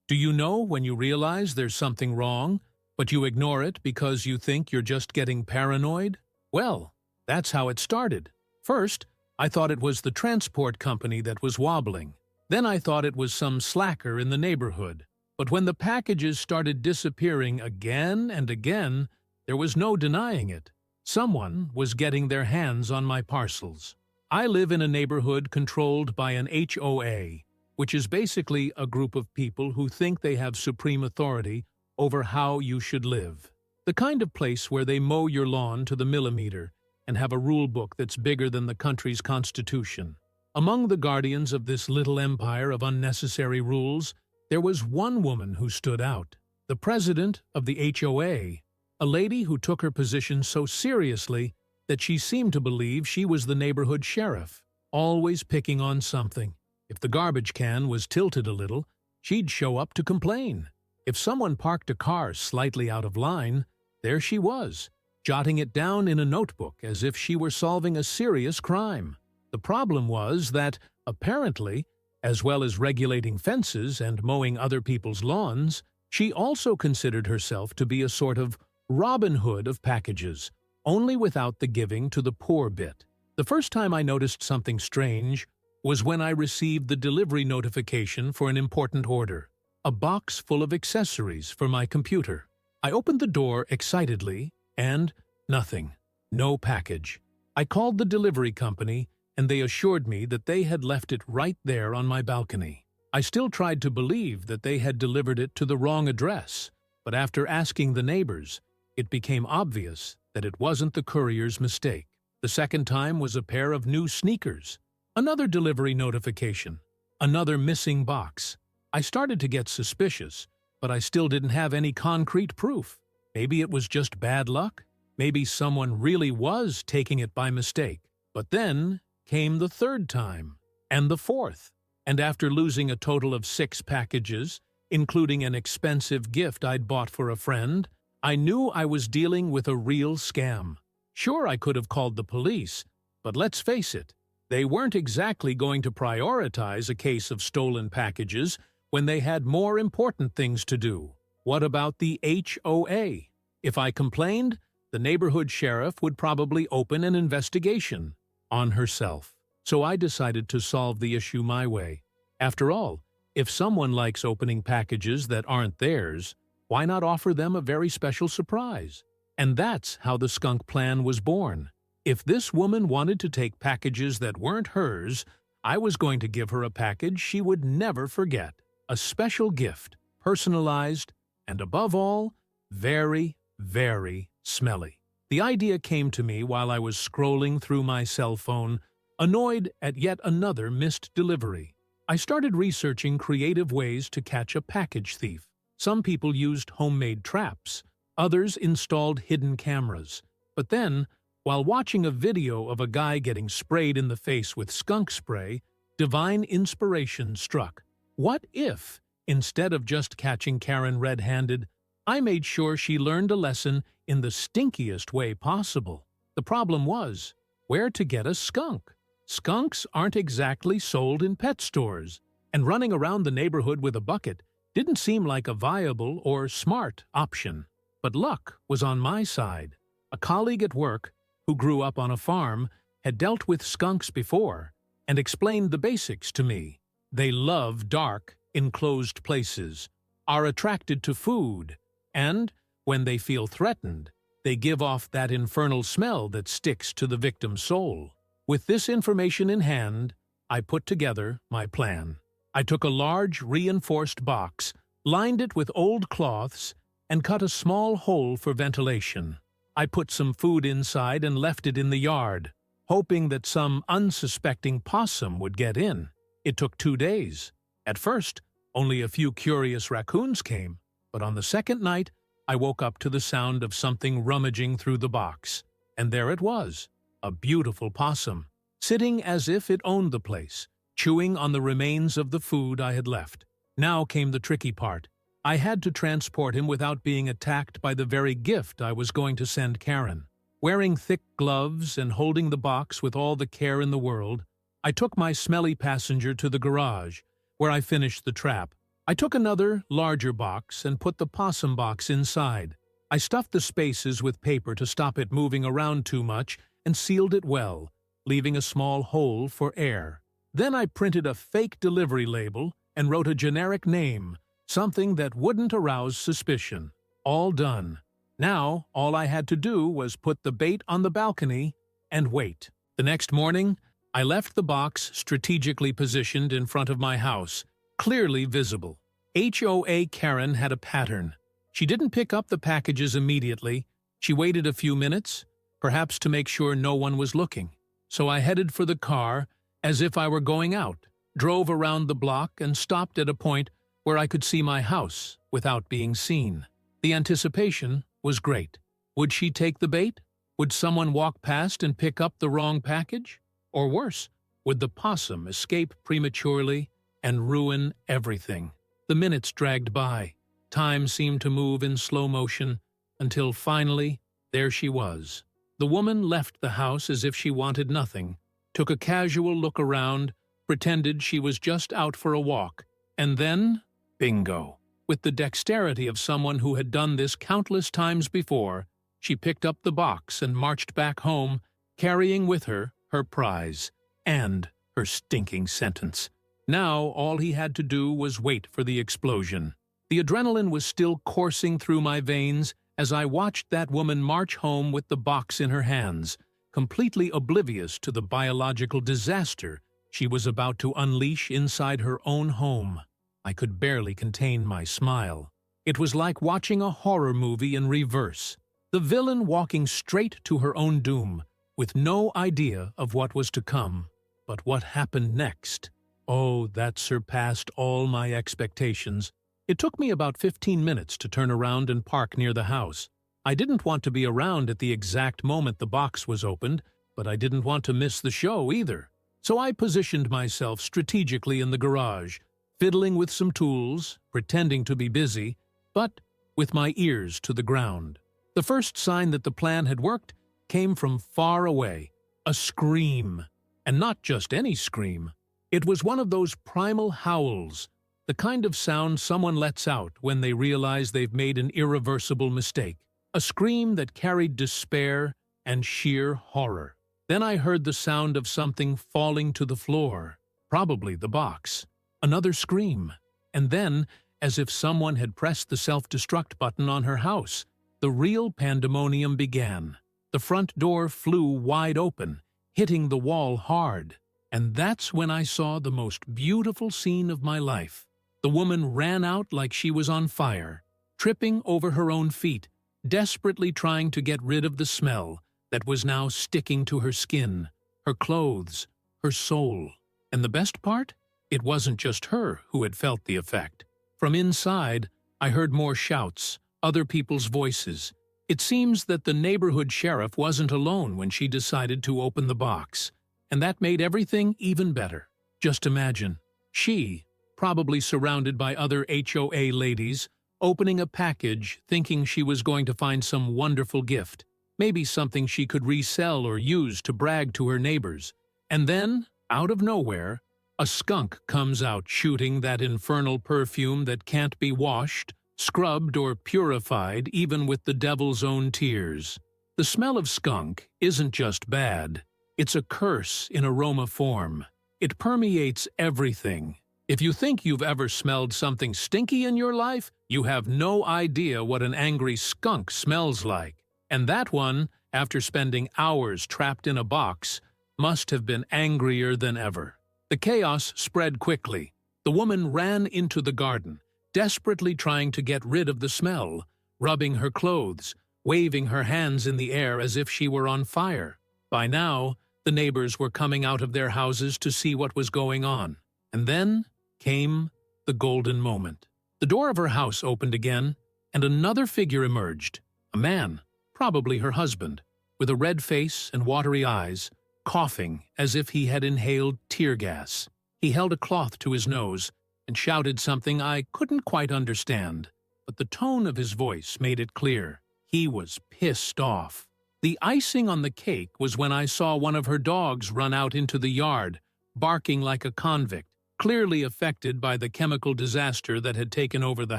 Do you know when you realize there's something wrong, but you ignore it because you think you're just getting paranoid? Well, that's how it started. First, I thought it was the transport company that was wobbling. Then I thought it was some slacker in the neighborhood. But when the packages started disappearing again and again, there was no denying it. Someone was getting their hands on my parcels. I live in a neighborhood controlled by an HOA, which is basically a group of people who think they have supreme authority over how you should live. The kind of place where they mow your lawn to the millimeter and have a rule book that's bigger than the country's constitution. Among the guardians of this little empire of unnecessary rules, there was one woman who stood out, the president of the HOA, a lady who took her position so seriously that she seemed to believe she was the neighborhood sheriff, always picking on something. If the garbage can was tilted a little, she'd show up to complain. If someone parked a car slightly out of line, there she was, jotting it down in a notebook as if she were solving a serious crime. The problem was that, apparently, as well as regulating fences and mowing other people's lawns, she also considered herself to be a sort of Robin Hood of packages, only without the giving to the poor bit. The first time I noticed something strange was when I received the delivery notification for an important order, a box full of accessories for my computer. I opened the door excitedly, and nothing. No package. I called the delivery company, and they assured me that they had left it right there on my balcony. I still tried to believe that they had delivered it to the wrong address, but after asking the neighbors, it became obvious that it wasn't the courier's mistake. The second time was a pair of new sneakers. Another delivery notification. Another missing box. I started to get suspicious, but I still didn't have any concrete proof. Maybe it was just bad luck. Maybe someone really was taking it by mistake. But then came the third time, and the fourth. And after losing a total of 6 packages, including an expensive gift I'd bought for a friend, I knew I was dealing with a real scam. Sure, I could have called the police, but let's face it, they weren't exactly going to prioritize a case of stolen packages when they had more important things to do. What about the HOA? If I complained, the neighborhood sheriff would probably open an investigation on herself. So I decided to solve the issue my way. After all, if someone likes opening packages that aren't theirs, why not offer them a very special surprise? And that's how the Skunk plan was born. If this woman wanted to take packages that weren't hers, I was going to give her a package she would never forget. A special gift, personalized, and above all, very, very smelly. The idea came to me while I was scrolling through my cell phone, annoyed at yet another missed delivery. I started researching creative ways to catch a package thief. Some people used homemade traps. Others installed hidden cameras. But then, while watching a video of a guy getting sprayed in the face with skunk spray, divine inspiration struck. What if, instead of just catching Karen red-handed, I made sure she learned a lesson in the stinkiest way possible? The problem was, where to get a skunk? Skunks aren't exactly sold in pet stores, and running around the neighborhood with a bucket didn't seem like a viable or smart option. But luck was on my side. A colleague at work, who grew up on a farm, had dealt with skunks before and explained the basics to me. They love dark, enclosed places, are attracted to food, and, when they feel threatened, they give off that infernal smell that sticks to the victim's soul. With this information in hand, I put together my plan. I took a large, reinforced box, lined it with old cloths, and cut a small hole for ventilation. I put some food inside and left it in the yard, hoping that some unsuspecting possum would get in. It took 2 days. At first, only a few curious raccoons came, but on the second night, I woke up to the sound of something rummaging through the box. And there it was, a beautiful possum, sitting as if it owned the place, chewing on the remains of the food I had left. Now came the tricky part. I had to transport him without being attacked by the very gift I was going to send Karen. Wearing thick gloves and holding the box with all the care in the world, I took my smelly passenger to the garage, where I finished the trap. I took another, larger box and put the possum box inside. I stuffed the spaces with paper to stop it moving around too much and sealed it well, leaving a small hole for air. Then I printed a fake delivery label and wrote a generic name, something that wouldn't arouse suspicion. All done. Now, all I had to do was put the bait on the balcony and wait. The next morning, I left the box strategically positioned in front of my house, clearly visible. HOA Karen had a pattern. She didn't pick up the packages immediately. She waited a few minutes, perhaps to make sure no one was looking. So I headed for the car as if I were going out, drove around the block and stopped at a point where I could see my house without being seen. The anticipation was great. Would she take the bait? Would someone walk past and pick up the wrong package? Or worse, would the possum escape prematurely and ruin everything? The minutes dragged by. Time seemed to move in slow motion until finally, there she was. The woman left the house as if she wanted nothing, took a casual look around, pretended she was just out for a walk, and then, bingo. With the dexterity of someone who had done this countless times before, she picked up the box and marched back home, carrying with her her prize and her stinking sentence. Now all he had to do was wait for the explosion. The adrenaline was still coursing through my veins as I watched that woman march home with the box in her hands, completely oblivious to the biological disaster she was about to unleash inside her own home. I could barely contain my smile. It was like watching a horror movie in reverse. The villain walking straight to her own doom, with no idea of what was to come. But what happened next? Oh, that surpassed all my expectations. It took me about 15 minutes to turn around and park near the house. I didn't want to be around at the exact moment the box was opened, but I didn't want to miss the show either. So I positioned myself strategically in the garage, fiddling with some tools, pretending to be busy, but with my ears to the ground. The first sign that the plan had worked came from far away, a scream. And not just any scream. It was one of those primal howls, the kind of sound someone lets out when they realize they've made an irreversible mistake. A scream that carried despair and sheer horror. Then I heard the sound of something falling to the floor, probably the box. Another scream. And then, as if someone had pressed the self-destruct button on her house, the real pandemonium began. The front door flew wide open, hitting the wall hard. And that's when I saw the most beautiful scene of my life. The woman ran out like she was on fire, tripping over her own feet, desperately trying to get rid of the smell that was now sticking to her skin, her clothes, her soul. And the best part? It wasn't just her who had felt the effect. From inside, I heard more shouts, other people's voices. It seems that the neighborhood sheriff wasn't alone when she decided to open the box, and that made everything even better. Just imagine, she, probably surrounded by other HOA ladies, opening a package thinking she was going to find some wonderful gift, maybe something she could resell or use to brag to her neighbors. And then, out of nowhere, a skunk comes out shooting that infernal perfume that can't be washed, scrubbed, or purified even with the devil's own tears. The smell of skunk isn't just bad. It's a curse in aroma form. It permeates everything. If you think you've ever smelled something stinky in your life, you have no idea what an angry skunk smells like. And that one, after spending hours trapped in a box, must have been angrier than ever. The chaos spread quickly. The woman ran into the garden, desperately trying to get rid of the smell, rubbing her clothes, waving her hands in the air as if she were on fire. By now, the neighbors were coming out of their houses to see what was going on. And then came the golden moment. The door of her house opened again, and another figure emerged. A man, probably her husband, with a red face and watery eyes, coughing as if he had inhaled tear gas. He held a cloth to his nose and shouted something I couldn't quite understand, but the tone of his voice made it clear. He was pissed off. The icing on the cake was when I saw one of her dogs run out into the yard, barking like a convict. clearly affected by the chemical disaster that had taken over the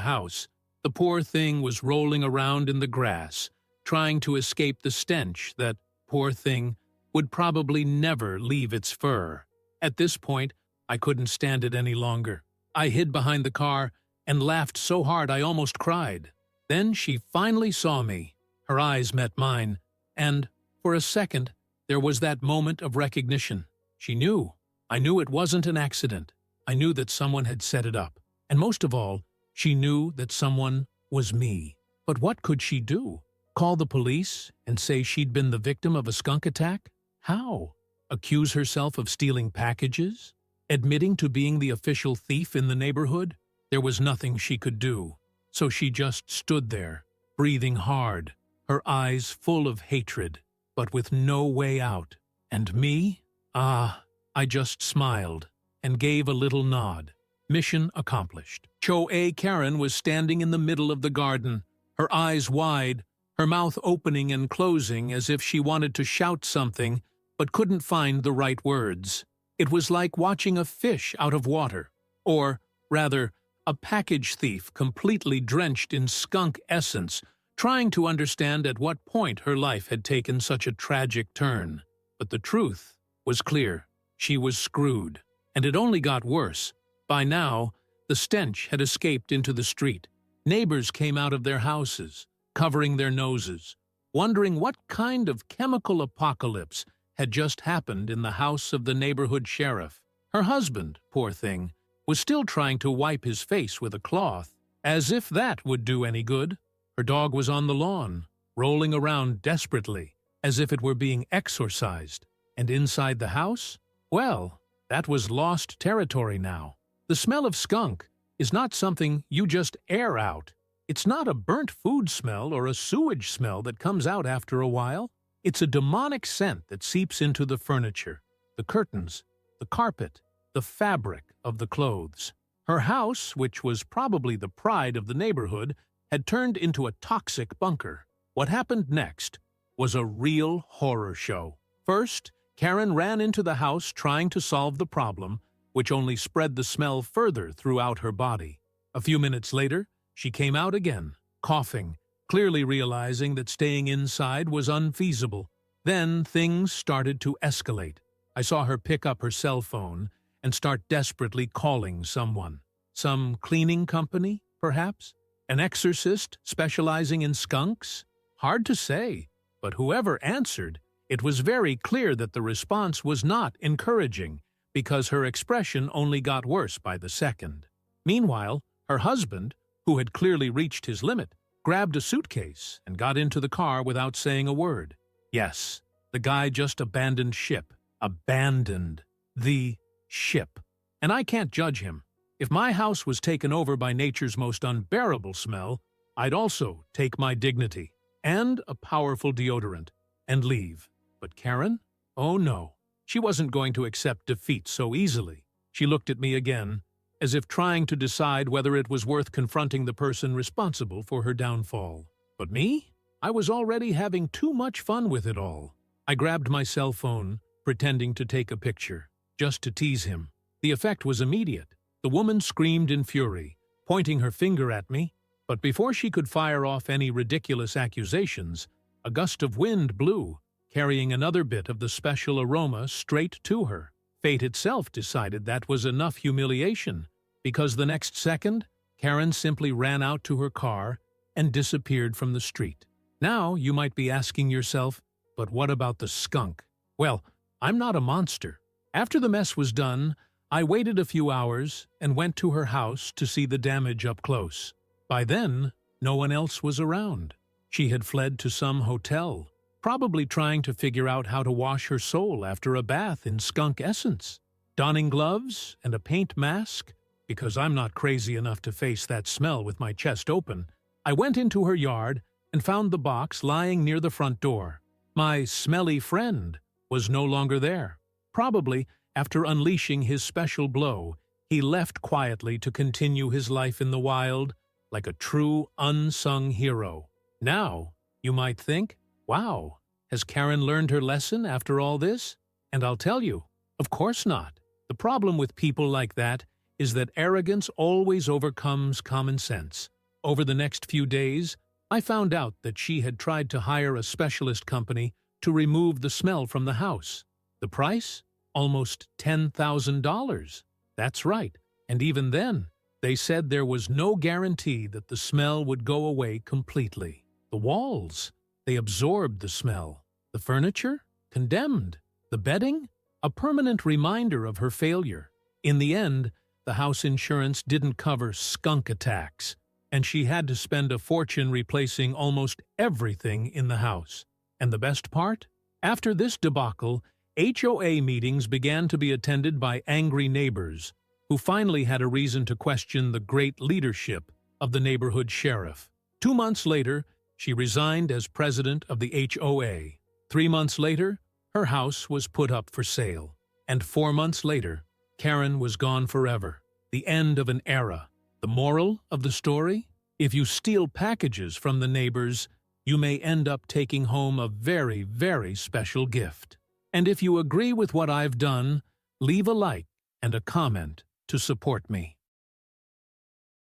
house. The poor thing was rolling around in the grass, trying to escape the stench that, poor thing, would probably never leave its fur. At this point, I couldn't stand it any longer. I hid behind the car and laughed so hard I almost cried. Then she finally saw me. Her eyes met mine, and, for a second, there was that moment of recognition. She knew. I knew it wasn't an accident. I knew that someone had set it up. And most of all, she knew that someone was me. But what could she do? Call the police and say she'd been the victim of a skunk attack? How? Accuse herself of stealing packages? Admitting to being the official thief in the neighborhood? There was nothing she could do. So she just stood there, breathing hard, her eyes full of hatred, but with no way out. And me? I just smiled and gave a little nod. Mission accomplished. HOA Karen was standing in the middle of the garden, her eyes wide, her mouth opening and closing as if she wanted to shout something but couldn't find the right words. It was like watching a fish out of water, or, rather, a package thief completely drenched in skunk essence, trying to understand at what point her life had taken such a tragic turn. But the truth was clear. She was screwed, and it only got worse. By now, the stench had escaped into the street. Neighbors came out of their houses, covering their noses, wondering what kind of chemical apocalypse had just happened in the house of the neighborhood sheriff. Her husband, poor thing, was still trying to wipe his face with a cloth, as if that would do any good. Her dog was on the lawn, rolling around desperately, as if it were being exorcised. And inside the house? Well, that was lost territory now. The smell of skunk is not something you just air out. It's not a burnt food smell or a sewage smell that comes out after a while. It's a demonic scent that seeps into the furniture, the curtains, the carpet, the fabric of the clothes. Her house, which was probably the pride of the neighborhood, had turned into a toxic bunker. What happened next was a real horror show. First, Karen ran into the house trying to solve the problem, which only spread the smell further throughout her body. A few minutes later, she came out again, coughing, clearly realizing that staying inside was unfeasible. Then things started to escalate. I saw her pick up her cell phone and start desperately calling someone. Some cleaning company, perhaps? An exorcist specializing in skunks? Hard to say, but whoever answered, it was very clear that the response was not encouraging, because her expression only got worse by the second. Meanwhile, her husband, who had clearly reached his limit, grabbed a suitcase and got into the car without saying a word. Yes, the guy just abandoned ship. Abandoned the ship. And I can't judge him. If my house was taken over by nature's most unbearable smell, I'd also take my dignity and a powerful deodorant and leave. But Karen? Oh no. She wasn't going to accept defeat so easily. She looked at me again, as if trying to decide whether it was worth confronting the person responsible for her downfall. But me? I was already having too much fun with it all. I grabbed my cell phone, pretending to take a picture, just to tease him. The effect was immediate. The woman screamed in fury, pointing her finger at me, but before she could fire off any ridiculous accusations, a gust of wind blew, carrying another bit of the special aroma straight to her. Fate itself decided that was enough humiliation, because the next second, Karen simply ran out to her car and disappeared from the street. Now you might be asking yourself, but what about the skunk? Well, I'm not a monster. After the mess was done, I waited a few hours and went to her house to see the damage up close. By then, no one else was around. She had fled to some hotel, probably trying to figure out how to wash her soul after a bath in skunk essence. Donning gloves and a paint mask, because I'm not crazy enough to face that smell with my chest open, I went into her yard and found the box lying near the front door. My smelly friend was no longer there. Probably, after unleashing his special blow, he left quietly to continue his life in the wild, like a true unsung hero. Now, you might think, wow, has Karen learned her lesson after all this? And I'll tell you, of course not. The problem with people like that is that arrogance always overcomes common sense. Over the next few days, I found out that she had tried to hire a specialist company to remove the smell from the house. The price? Almost $10,000. That's right, and even then, they said there was no guarantee that the smell would go away completely. The walls, they absorbed the smell. The furniture? Condemned. The bedding? A permanent reminder of her failure. In the end, the house insurance didn't cover skunk attacks, and she had to spend a fortune replacing almost everything in the house. And the best part? After this debacle, HOA meetings began to be attended by angry neighbors, who finally had a reason to question the great leadership of the neighborhood sheriff. 2 months later, she resigned as president of the HOA. 3 months later, her house was put up for sale. And 4 months later, Karen was gone forever. The end of an era. The moral of the story? If you steal packages from the neighbors, you may end up taking home a very, very special gift. And if you agree with what I've done, leave a like and a comment to support me.